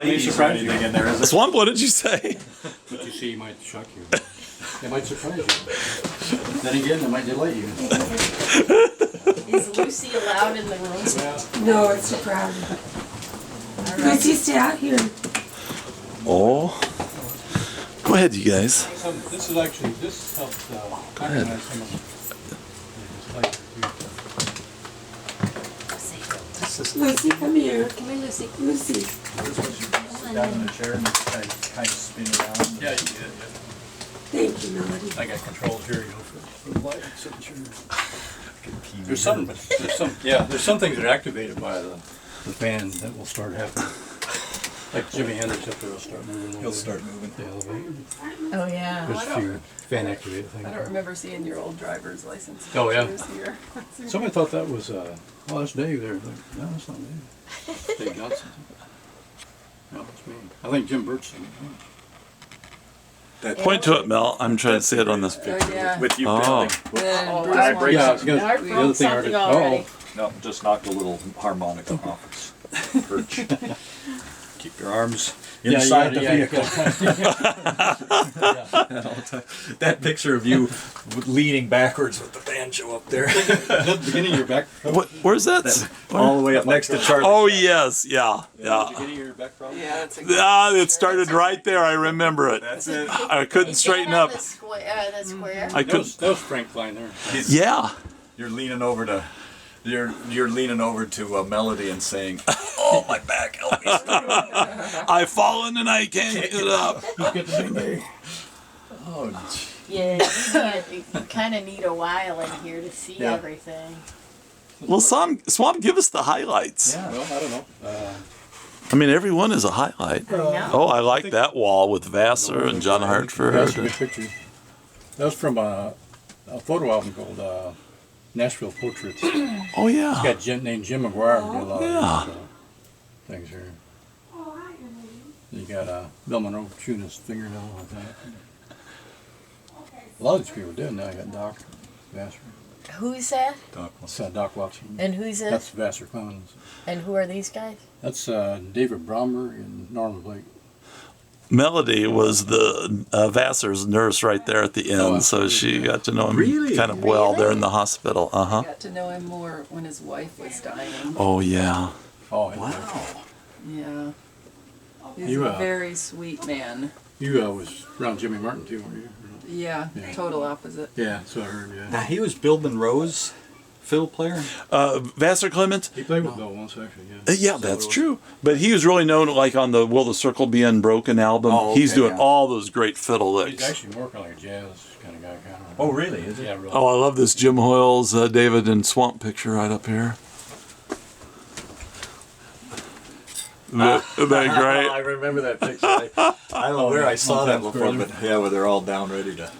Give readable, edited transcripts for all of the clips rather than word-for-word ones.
Anything in there, is it? Swamp, what did you say? What you see might shock you. It might surprise you. Then again, it might delight you. Is Lucy allowed in the room? No, it's too crowded. Lucy, stay out here. Oh. Go ahead, you guys. This is actually, this helps organize some of Lucy, come here. Come here, Lucy. Lucy. Down in the chair and kind of spin around. Yeah, you did, yeah. Thank you, Melody. I got controls here, you know, for the light signature. There's some things that are activated by the fan that will start happening. Like Jimi Hendrix up there will start moving. He'll start moving. The elevator. Oh, yeah. There's a few fan activated things. I don't remember seeing your old driver's license. Oh, yeah. Here. Somebody thought that was, oh, that's Dave there. Like, no, that's not Dave. Dave Johnson. No, it's me. I think Jim Burt's singing. Point to it, Mel. I'm trying to see it on this picture. Yeah. With you Oh. bending. Then Oh, Bruce I wants- break Yeah, something. because Art the broke other thing something already. already. No, just knocked a little harmonica off its perch. Keep your arms inside the vehicle. That picture of you leaning backwards with the banjo up there. Is that the beginning of your back? Where's that? All the way up next to Charlie. Oh, yes. Yeah. Yeah. Beginning of your back problem? Yeah, that's a Ah, it started right there. I remember it. That's it. I couldn't straighten up. The square. I couldn't. That was Frank Klein there. Yeah. You're leaning over to a melody and saying, "Oh, my back, help me." I've fallen and I can't get up. Get the big day. Oh, Yeah, you kind of need a while in here to see Yeah. everything. Well, Swamp, give us the highlights. yeah. Well, I don't know. I mean, every one is a highlight. I know. Oh, I like that wall with Vassar and John That's a Hartford. good picture. That was from a photo album called Nashville Portraits. Oh, yeah. Got named Jim McGuire who did a lot Yeah. of these, things here. You got Bill Monroe chewing his fingernail like that. A lot of these people did. Now you got Doc Vassar. Who's that? That's Doc Watson. And who's that? That's Vassar Clemens. And who are these guys? That's David Bromberg and Norman Blake. Melody was the Vassar's nurse right there at the end, so she got to know him Really? kind of well there Really? in the hospital. Uh-huh. got to know him more when his wife was dying. Oh, yeah. Oh, Wow. Yeah. He's You, a very sweet man. You was around Jimmy Martin too, weren't you? Yeah, Yeah. total opposite. Yeah, so I heard. Yeah. Now he was Bill Monroe's fiddle player. Vassar Clement? He played with Bill once actually. Yeah. Yeah, that's true. But he was really known like on the Will the Circle Be Unbroken album. Oh, He's okay, doing yeah. all those great fiddle He's licks. actually more kind of like a jazz kind of guy. Kind of. Oh, really? Is it? Yeah, really. Oh, I love this Jim Hoyle's David and Swamp picture right up here. Isn't that I great? remember that picture. I don't know where I saw that before, but yeah, where they're all down ready to.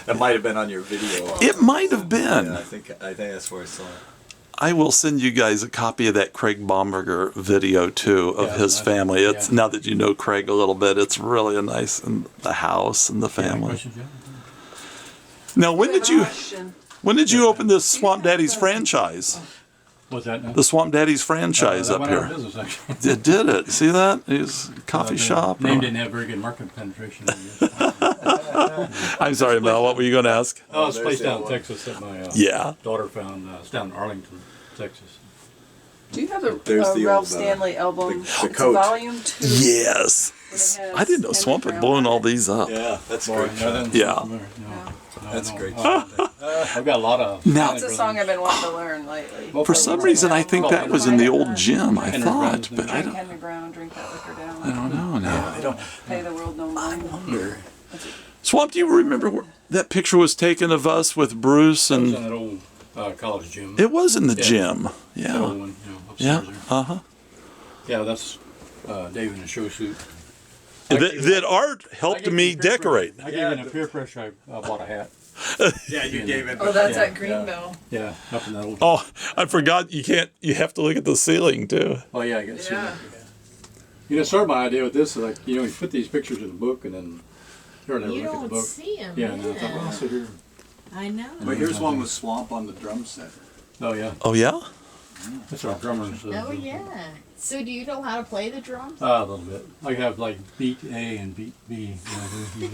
That might have been on your video. It might have been. Yeah, I think that's where I saw it. I will send you guys a copy of that Craig Baumberger video too of Yeah, his nice. family. It's Yeah. now that you know Craig a little bit, it's really a nice and the house and the Any family. questions, yeah? Now, when did you open this Swamp Daddy's Yeah. franchise? What's that now? The Swamp Daddy's franchise That up went out of here. business, actually. It did it. See that? His coffee The shop. Name didn't have very good market penetration. I'm sorry, Mel. What were you going to ask? Oh, it's a place there's down in that Texas that my Yeah. daughter found. It's down in Arlington, Texas. Do you have the There's the Ralph old, Stanley album? the It's coat. Volume 2. Yes. I didn't know Swamp had blown all these up. Yeah, that's Boy, great. no, then- Yeah. No, That's no. great. I've got a lot of. Now- That's a song I've been wanting to learn lately. For some reason, I think that was in the old gym. I thought, but I Drink don't. on the ground, drink that liquor down. I don't know now. I don't Pay the world no mind. wonder. Swamp, do you remember where that picture was taken of us with Bruce It was in and that old college gym. it was in the Yeah. gym. That Yeah. old one, Yeah. upstairs there. Uh-huh. Yeah, that's Dave in a show suit. That Art helped me decorate. I gave him a peer pressure. I bought a hat. Yeah, you gave it. Oh, that's Yeah, at Greenville. Yeah, up in that old. Oh, I forgot you can't, you have to look at the ceiling too. Oh yeah, I got to see Yeah. that. You know, sort of my idea with this is like, you know, you put these pictures in the book and then you never You look at the don't book. see them. Yeah, and I thought, well, I'll sit here. I know. But here's one with Swamp on the drum set. Oh yeah. Oh, yeah? That's our drummers. Oh, yeah. So do you know how to play the drums? A little bit. I have like beat A and beat B. You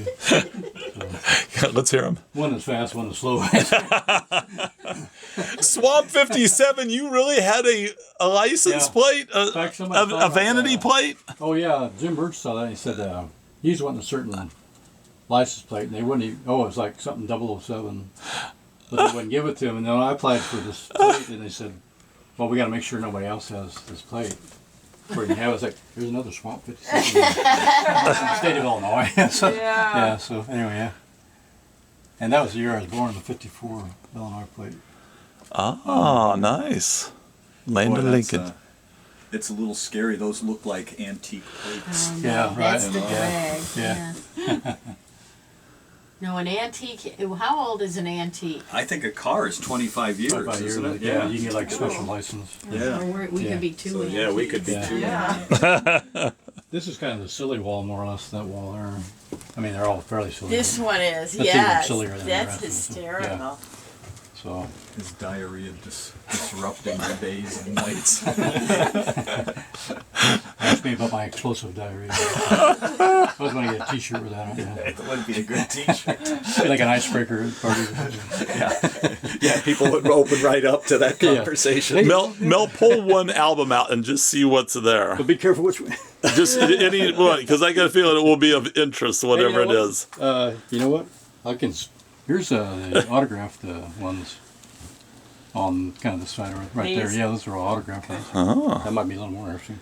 know, Let's hear him. one is fast, one is slow. Swamp 57, you really had a license Yeah. plate? In fact, somebody A thought vanity about plate? Oh yeah, Jim Birch saw that. He said he's wanting a certain license plate, and they wouldn't. It was like something 007, but they wouldn't give it to him. And then I applied for this plate, and they said, "Well, we got to make sure nobody else has this plate." Before you have it, it's like, "Here's another Swamp 57 state of Illinois." So, yeah. So anyway, yeah. And that was the year I was born, the '54 Illinois plate. Oh, nice. Land Boy, of that's, Lincoln. it's a little scary. Those look like antique plates. Yeah, right. That's the Yeah. drag. Yeah. Yeah. No, an antique. How old is an antique? I think a car is 25 years, 25 years, isn't it? yeah. You can get like special license. Yeah. Or we Yeah. could be two. So, yeah, we could be Yeah. too. Yeah. This is kind of the silly wall, more or less, that wall there. I mean, they're all fairly silly. This one is, That's yes. even sillier than the That's rest of them. hysterical. So, His diarrhea disrupting the days and nights. ask me about my explosive diarrhea. I was going to get a t-shirt with that on. Yeah. It would be a good t-shirt. Be like an icebreaker party. Yeah, people would open right up to that Yeah. conversation. Mel, pull one album out and just see what's there. But be careful which one. Just any one, because I got a feeling it will be of interest, whatever Hey, it you know is. You know what? Here's the autographed ones on kind of the side right there. These? Yeah, those are all autographed ones. Oh. That might be a little more interesting.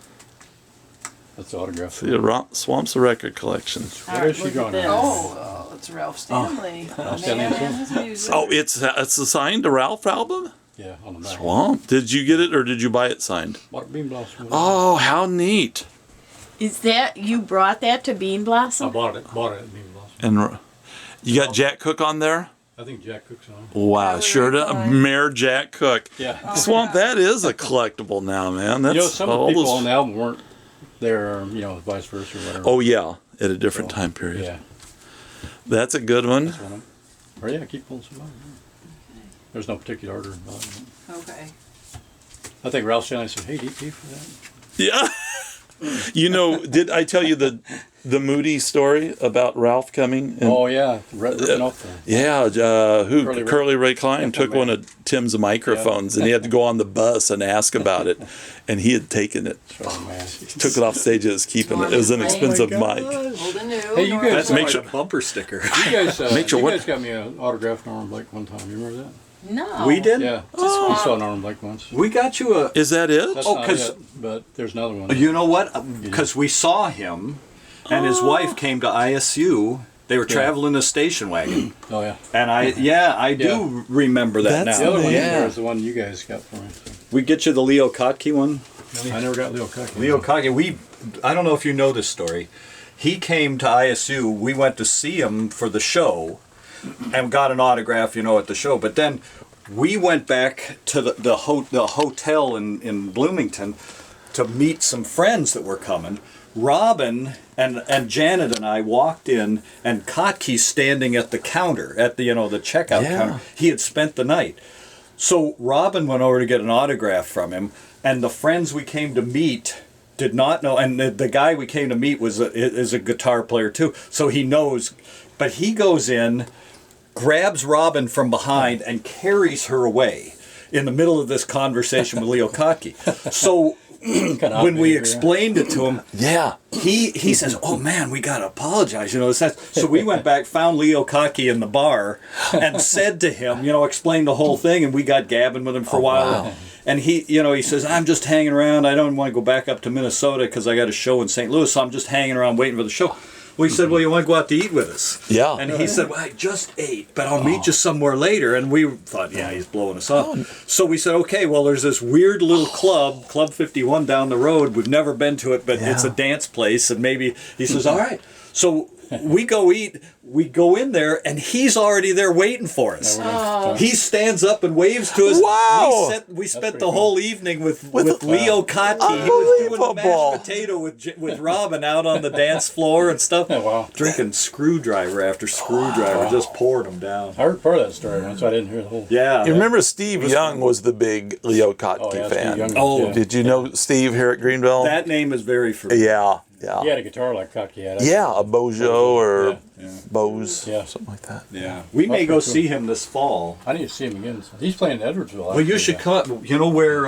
That's the autograph. See, Swamp's a record collection. All What right, is she look drawing at there? this. Oh, it's Ralph Stanley. Ralph Man Stanley, and his music. Oh, it's a signed Ralph album? Yeah, on the back. Swamp. Did you get it or did you buy it signed? Mark Bean Blossom. Oh, how neat. Is that, you brought that to Bean I Blossom? bought it at Bean Blossom. And you got Jack Cook on there? I think Jack Cook's on. Wow, Oh, sure really to fun. Mayor Jack Cook. Yeah. Swamp, that is a collectible now, man. That's You know, some of the all people those- on the album weren't there, vice versa or whatever. Oh yeah, at a different time period. Yeah. That's a good one. That's one of them. Or yeah, keep pulling some out. There's no particular order involved. Okay. I think Ralph Stanley said, "Hey, do you pay for that?" Yeah. Did I tell you the Moody story about Ralph coming? And, Oh yeah, ripping off the. yeah, Curly Ray Klein Yeah, took man. one of Tim's microphones and he had to go on the bus and ask about it, and he had taken it, Oh man. took it off stage and was keeping it. It was an expensive mic. Old and new. Hey, you guys- That's Make like sure- a bumper sticker. You guys, Make sure you what- guys got me an autograph Norman Blake one time. You remember that? No. We did? Yeah. Oh. You saw Norman Blake once. We got you a... Is that it? That's Oh, not 'cause- it, but there's another one. You know what? Because we saw him, and his wife came to ISU. They were traveling a station wagon. Oh yeah. And I do remember that That's The now. other one Yeah. there is the one you guys got for me. We get you the Leo Kottke one. So. I never got Leo Cook. Leo Kottke, I don't know if you know this story. He came to ISU. We went to see him for the show and got an autograph, at the show. But then we went back to the hotel in Bloomington to meet some friends that were coming. Robin and Janet and I walked in, and Kottke's standing at the counter, at the checkout Yeah. counter. He had spent the night. So Robin went over to get an autograph from him, and the friends we came to meet did not know, and the guy we came to meet is a guitar player too, so he knows. But he goes in, grabs Robin from behind, and carries her away in the middle of this conversation with Leo Kottke. So when we explained it to him, Yeah. he says, "Oh man, we gotta apologize." So we went back, found Leo Kottke in the bar, and said to him, explained the whole thing, and we got gabbing with him for a while. wow. And he says, "I'm just hanging around. I don't want to go back up to Minnesota because I got a show in St. Louis. So I'm just hanging around waiting for the show." We said, "Well, you want to go out to eat with us?" Yeah. And he said, "Well, I just ate, but I'll meet you somewhere later." And we thought, yeah, he's blowing us off. So we said, "Okay, well, there's this weird little club, Club 51 down the road. We've never been to it, but it's a dance place." And maybe he says, "All right." So we go eat. We go in there, and he's already there waiting for us. He stands up and waves to us. Wow. We spent pretty the cool. whole evening with Leo Cotti. He was doing the Unbelievable. mashed potato with Robin out on the dance floor and stuff. Oh, wow. Drinking screwdriver after screwdriver, just poured them down. I heard part of that story once. I didn't hear the whole. Yeah. You remember Steve Young was the big Leo Kottke Oh, yeah, Steve fan. Young. Oh, Yeah. Did you know Steve here at Greenville? That name is very familiar. Yeah, yeah. He had a guitar like Cocky had. Yeah, a Bojo or Yeah. Bose, Yeah. something like that. Yeah. We may go see him this fall. I need to see him again. He's playing in Edwardsville. Well, you should come. You know where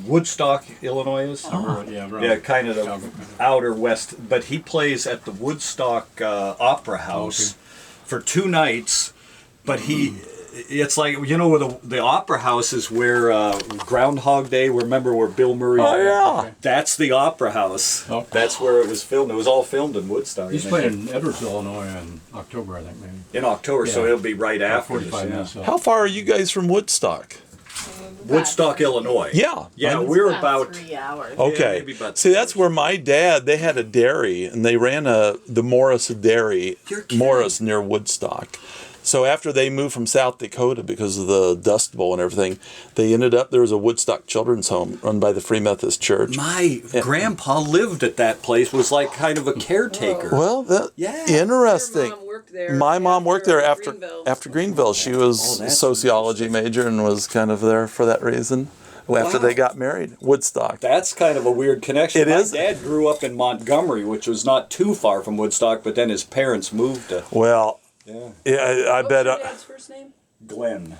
Woodstock, Illinois is? Yeah, right. Yeah, kind of the outer west. But he plays at the Woodstock Opera House for 2 nights. But it's like, you know, where the Opera House is where Groundhog Day, remember where Bill Murray... Oh, yeah. That's the Opera House. Oh. That's where it was filmed. It was all filmed in Woodstock. He's I playing think. in Edwardsville, Illinois in October, I think, maybe. In October, so Yeah. it'll be right after this. 45 Yeah. minutes. How far are you guys from Woodstock? Woodstock, Illinois. Yeah. Yeah, I'm- we're about... 3 hours. Okay. maybe about See, that's where my dad, they had a dairy, and they ran the Morris Dairy, You're kidding. Morris near Woodstock. So after they moved from South Dakota because of the Dust Bowl and everything, they ended up, there was a Woodstock Children's Home run by the Free Methodist Church. My grandpa lived at that place, was like kind of a caretaker. Well, that Yeah. interesting. Your mom worked there My mom worked there after Greenville. Greenville. She was a that's sociology major and was kind of there for that reason. After Wow. they got married, Woodstock. That's kind of a weird connection. It My is. dad grew up in Montgomery, which was not too far from Woodstock, but then his parents moved to Well, yeah, I What bet. was your dad's first name? Glen.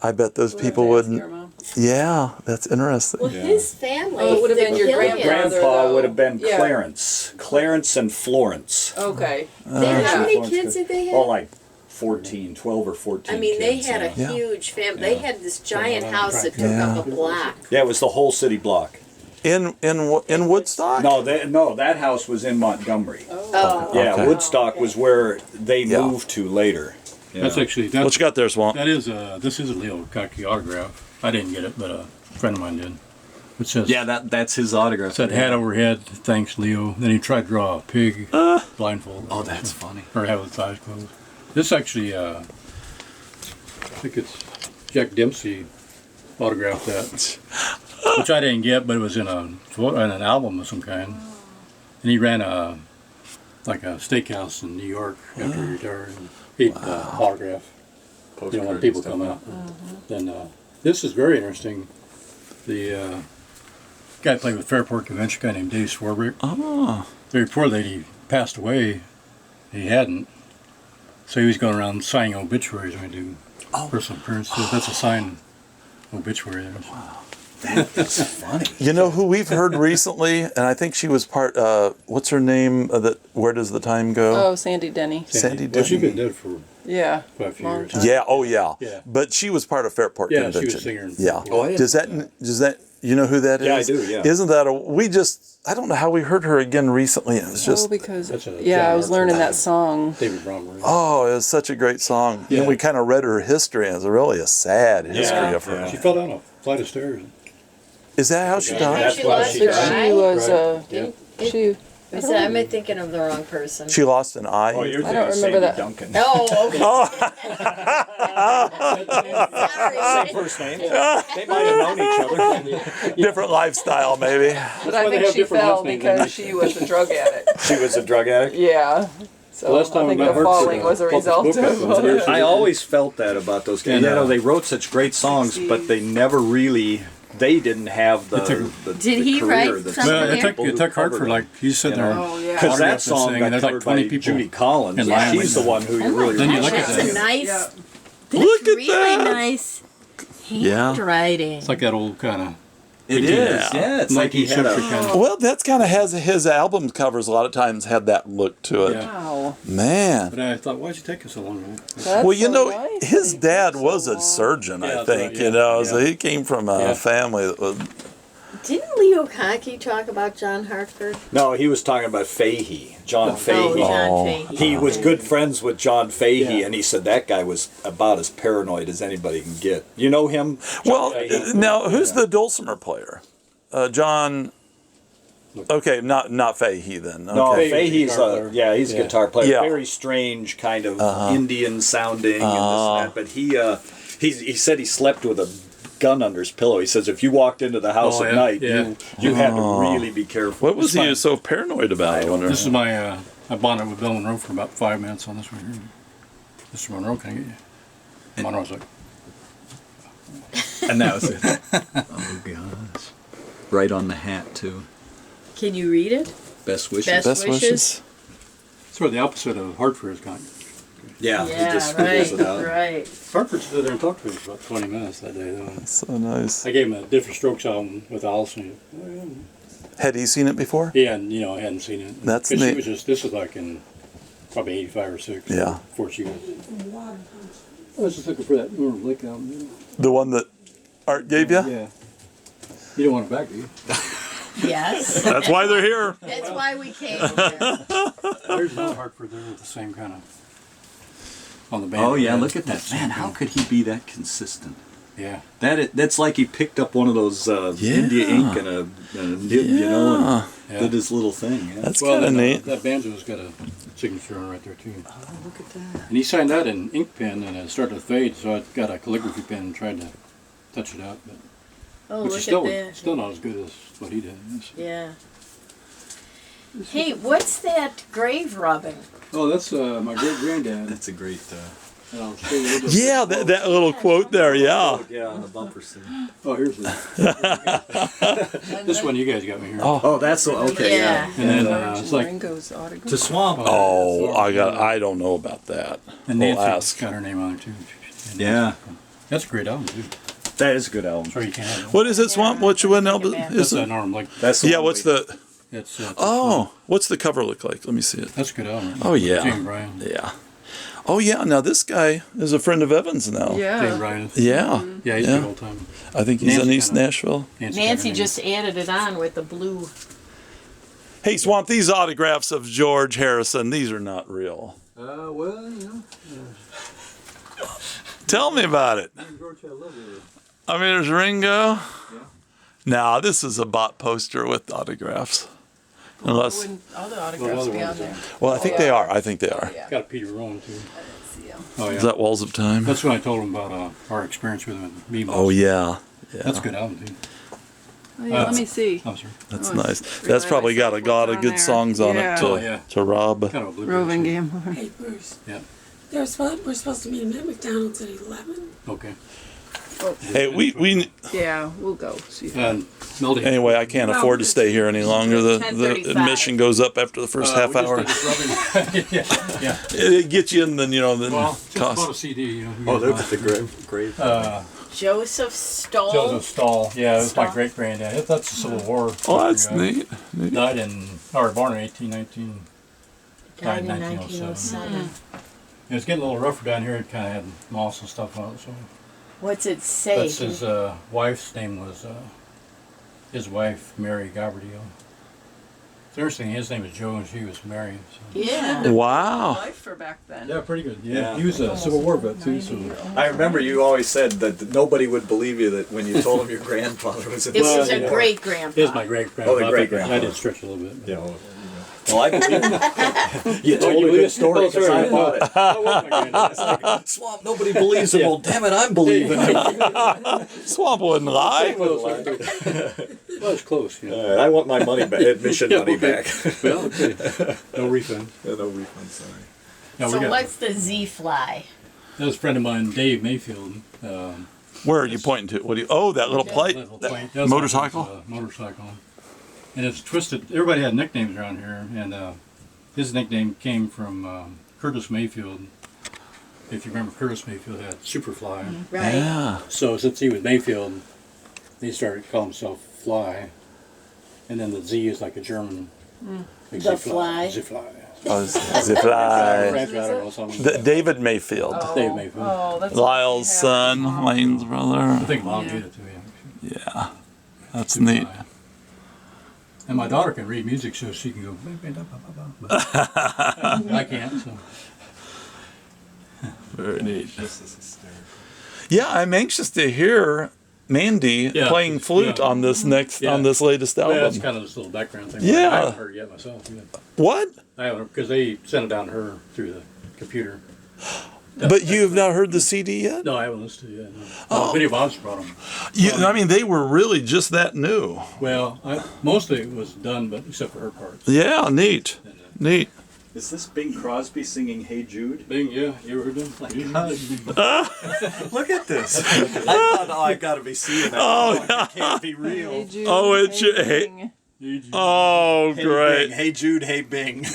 I bet those people Dad's wouldn't. your mom. Yeah, that's interesting. Well, his family. Oh, it would have been the your Killians, grandfather. Grandpa though. would have been Yeah. Clarence and Florence. Okay. How Yeah. many kids did they have? Oh, like 12 or 14 I mean, they kids, had a yeah. huge family. They had this giant house that took Yeah. up a block. Yeah, it was the whole city block. In Woodstock? No, that house was in Montgomery. Oh. Yeah, Okay. Woodstock was where they Yeah. moved to later. That's actually, What you got there, Swamp? this is a Leo Cocky autograph. I didn't get it, but a friend of mine did. It says, that's his autograph. said head over head, thanks Leo. Then he tried to draw a pig blindfolded. Oh, that's funny. Or have his eyes closed. This actually, I think it's Jack Dempsey autographed that, which I didn't get, but it was in an album of some kind. And he ran a steakhouse in New York after he retired. And he'd autograph, when people come out. Then this is very interesting. The guy played with Fairport Convention, a guy named Dave Swarbrick. Oh, The report that he passed away, he hadn't. So he was going around signing obituaries when he do personal appearances. That's a signed obituary there. That's funny. you know who we've heard recently, and I think she was part. What's her name? That Where Does the Time Go? Oh, Sandy Denny. Sandy Well, she's Denny. been dead for Yeah. quite a few Long years. time. Yeah. Oh, yeah. Yeah. But she was part of Fairport Yeah, she was Convention. a singer in Yeah. Fairport. Oh, I didn't Does that? You know who that is? Yeah, I do, yeah. Isn't that I don't know how we heard her again recently. It was just. Oh, because That's a yeah, I John was learning Arthur. that song. David Bromley. Oh, it was such a great song. Yeah. And we kind of read her history, and it's really a sad history of her. yeah. She fell down a flight of stairs. Is that how she Yeah, died? that's She why lost she her But died. she was Right. she. Is that, am I thinking of the wrong person? She lost an eye. Oh, you're I don't thinking remember Sadie that. Duncan. Oh, okay. Same Sorry. first name. They might have known each other. Different lifestyle, maybe. But why I they think have she different fell last names, because don't she was a drug addict. She was a drug addict. Yeah. So Last time I think I met the her, falling was a focus result book was of. years I ago. always felt that about those guys. And, You know, they wrote such great songs, but they never really. They didn't have the. Did he career write that something Well, there? it took Hartford, like, he's sitting there. Oh yeah. Because that autographed this song thing, got and there's like covered 20 by people Judy Collins. in and line she's with the one who you really. Then you want. look at That's a that. nice. Yeah. That's Look at really that. nice Yeah. handwriting. It's like that old kind of. It is. Yeah, it's like he had 19th a. century kind of. Well, that's kind of has his album covers a lot of times had that look to it. Yeah. Wow. Man. But I thought, why'd you take so long? That's Well, you so know, nice his that he dad took was so a long. surgeon, Yeah, I that's think, right, you yeah, know, yeah. so he came from a Yeah. family that was. Didn't Leo Cocky talk about John Hartford? No, he was talking about Fahey, John Oh, Fahey. John Oh. Fahey. He was good friends with John Fahey, Yeah. and he said that guy was about as paranoid as anybody can get. You know him? John Well, Fahey? now, who's the dulcimer player? John. Okay, not Fahey then. Okay. No, Fahey's a Fahey's guitar player. he's a Yeah. guitar player. Yeah. Very strange kind of Indian sounding and this and that. But he said he slept with a gun under his pillow. He says if you walked into the house Oh, at yeah, night, yeah. you had to really be careful. What was This he is so paranoid about? I wonder. This is my, I bonded with Bill Monroe for about 5 minutes on this one here. Mr. Monroe, can I get you? Monroe's like, And that was it. Oh gosh. Right on the hat too. Can you read it? Best wishes. Best wishes. sort of the opposite of Hartford is kind of. Yeah, he just right, scribbles it out. right. Hartford stood there and talked to me for about 20 minutes that day, though. So nice. I gave him a Different Strokes album with Allison. Had he seen it before? He hadn't, you know, hadn't seen it. That's 'Cause she neat. was just, this was like in probably 85 or 6. Yeah. Before she was. I was just looking for that Norman Blake album. You know? The one that Art gave you? Yeah. You don't want it back, do you? Yes. That's why they're here. That's why we came here. There's another Hartford there with the same kind of. On the band. Oh yeah, look at that man! How could he be that consistent? Yeah. That's like he picked up one of those Yeah. India ink and a nib, you know, and Yeah. did his little thing. Yeah. That's Well, kind of that, neat. that banjo's got a signature on it right there too. Oh, look at that! And he signed that in ink pen, and it started to fade, so I got a calligraphy pen and tried to touch it out, but Oh, which look is still at that. still not as good as what he did. Yes. Yeah. Hey, what's that grave rubbing? Oh, that's my great granddad. That's a great. And I'll show you a little bit. Yeah, that little quote there, yeah. Yeah, on the bumper scene. Oh, here's the. This one you guys got me here. Oh, that's okay. Yeah. And then it's like, Ringo's autograph. To Swamp. Oh, I don't know about that. and We'll Nancy's ask. got her name on it too. And Yeah, That's a great album too. that is a good album. Sorry you can't have it. What is it, Swamp? Which one Take it is back. That's it? an arm like. That's the Yeah, one what's we- the... It's, Oh, what's the cover look like? Let me see it. That's a good album. Oh, yeah. James Bryan. Yeah. Oh, yeah, now this guy is a friend of Evan's now. James Yeah. Bryan. Yeah. Yeah, he's a Yeah. good old time. I think he's in Nancy East kinda- Nashville. Nancy just added it on with the blue. Hey, Swamp, these autographs of George Harrison, these are not real. Well, you know. Tell me about it. George had a lovely. I mean, there's Ringo. Now, this is a bot poster with autographs. Unless, Wouldn't all the autographs be on there? well, I think they are. I think they are. Yeah. Got a Peter Rowan too. See 'em. Oh yeah. Is that Walls of Time? That's when I told him about our experience with him at Beatles. Oh, yeah. That's a good album too. Oh, yeah, let me see. I'm sorry. That's Oh, nice. it's That's probably got a what's lot of on good there. songs on Yeah. it to, Oh, yeah. to rob. Kind of a blueberry. Roving too. Gambler. Hey, Bruce. Yeah. We're supposed to meet him at McDonald's at 11. Okay. Hey, we Yeah, we'll go. See. And Melody. anyway, I can't afford to stay here any longer. The 10:35. admission goes up after the first half we just hour. did this rubbing- yeah. Yeah. It gets you in, then you know, then Well, just bought a cost. CD. You know. Oh, look at the grave. Joseph Stoll. Joseph Stahl. Yeah, it was my Stahl. great granddad. That's the Civil War. Oh, that's guy. neat. neat. Died in, or born in 1819. Died in 1907. 1907. It was getting a little rougher down here. It kind of had moss and stuff on it. So What's it say? that's his wife's name was his wife Mary Gabrielle. It's interesting. His name was Joe, and she was Mary. So. Yeah. Wow. Life for back then. Yeah, pretty good. Yeah, Yeah. he was a Civil War vet too. So I remember you always said that nobody would believe you that when you told him your grandfather was in It the was Civil a War. great it grandpa. is my great grandpa. Oh, the great-grandpa. I did stretch a little bit. You know, well, I believe you. You told you a believe good it? story Oh, because sorry. I bought it. That was my granddad. Swamp, nobody believes him. Well, damn it, I'm believing him. Swamp wouldn't lie. Well, it's close. Yeah. All right, I want my money back, admission Yeah, money okay. back. Well, okay. No refund. No refund, sorry. No, So we got, what's the Z fly? that was a friend of mine, Dave Mayfield. Where are you pointing to? What do you? Oh, that little plate. Little That plate. That's motorcycle. his, motorcycle. And it's twisted. Everybody had nicknames around here, and his nickname came from Curtis Mayfield. If you remember, Curtis Mayfield had Superfly. Right. Yeah. So since he was Mayfield, he started calling himself Fly, and then the Z is like a German. Like The Z Fly. Z Fly. Oh, the fly. French, I don't know something. David Mayfield. Dave Mayfield. Oh, that's Lyle's son, Lane's I brother. think Mom Yeah. did it to him. Yeah. That's neat. And my daughter can read music, so she can go. But I can't. So. Very neat. Yeah, I'm anxious to hear Mandy Yeah. playing flute Yeah. on this Yeah. on this latest Well, album. that's kind of this little background thing. Yeah. I haven't heard it yet myself. Yeah. What? I haven't, because they sent it down to her through the computer. But you've not heard the CD yet? No, I haven't listened to it yet. No. Video Bob's brought them. I mean, they were really just that new. Well, most of it was done, but except for her part. Yeah, neat. And, Neat. Is this Bing Crosby singing "Hey Jude"? Bing, yeah, you ever heard them? Look at this. I thought, I gotta be seeing that. Oh, It can't be real. Hey, Jude, Oh, it's hey, your- hey- Bing. Oh, Hey, great. Bing. Hey Jude, hey Bing.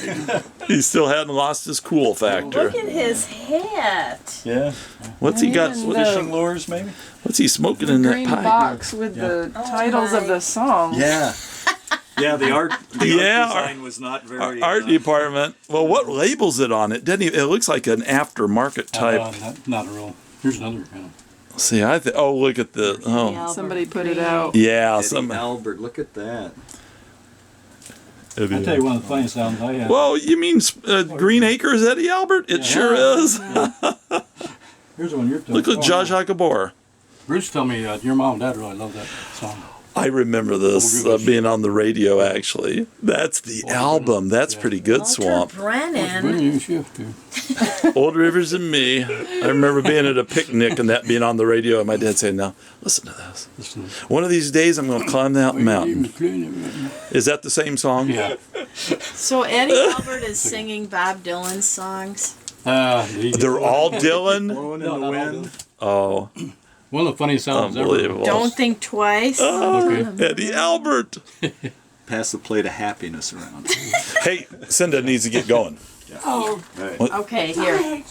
He still hadn't lost his cool factor. Look at his hat. Yeah. What's he got? And, Fishing lures, maybe? What's he smoking in that Green pipe? box with the titles of my. the songs. Yeah. Yeah, the art Yeah, design was not very... Art department. Well, what labels it on? It doesn't even, it looks like an aftermarket type. Not a real. Here's another kind of. See, oh, look at the, oh. Albert Somebody put it Green. out. Yeah, Eddie some. Albert, look at that. I tell you, one of the funniest albums I had. Well, you mean Green Acres, Eddie Albert? It sure is. Here's one you're Look at Josh Akabor. Bruce told me your mom and dad really love that song. I remember this being on the radio, actually. That's the album. That's pretty good, Walter Swamp. Brennan. You shift too. Old Rivers and Me. I remember being at a picnic and that being on the radio, and my dad saying, "Now, listen to this. One of these days I'm going to climb that mountain." Is that the same song? Yeah. So Eddie Albert is singing Bob Dylan's songs. They're all Dylan? Blowing No, in the not all wind. Dylan. Oh, One of the funniest songs ever. unbelievable. Don't think twice. Okay. Eddie Albert. Pass the plate of happiness around. Hey, Cinda needs to get going. Oh, Okay, here.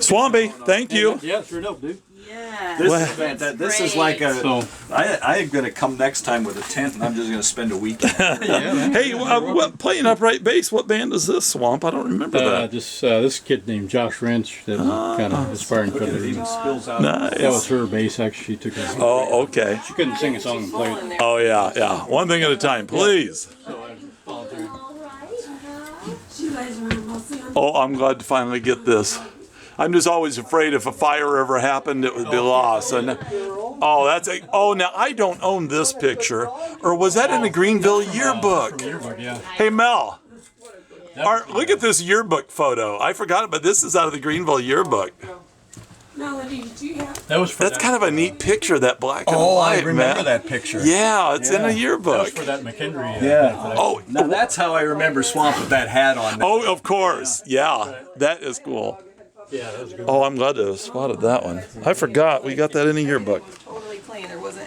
Swampy, thank you. Yeah, sure enough, dude. Yeah. This Well- is fantastic. This is like a... So, I am going to come next time with a tent, and I'm just going to spend a week. yeah, man. Hey, what, playing upright bass, what band is this, Swamp? I don't remember that. This kid named Josh Wrench that kind of inspired Look at it, me. even spills out. That was Nice. her bass, actually. She took it. Oh, okay. She couldn't sing a song and play it. Oh, yeah, yeah. One thing at a time, please. So I volunteered. you guys are mostly on. Oh, I'm glad to finally get this. I'm just always afraid if a fire ever happened, it would be lost. And now I don't own this picture, or was that in the Greenville yearbook? Yearbook, yeah. Hey Mel, look at this yearbook photo. I forgot, but this is out of the Greenville yearbook. Melody, do you have? That was for That's that, kind of a neat picture, that black and Oh, white, I remember man. that picture. Yeah, it's in a Yeah. that was yearbook. for that McHenry. Yeah. Oh, Now that's how I remember Swamp with that hat on. oh, of course. Yeah, that is cool. Yeah, that was a good. Oh, I'm glad to have spotted that one. I forgot we got that in a yearbook. Totally clean. There wasn't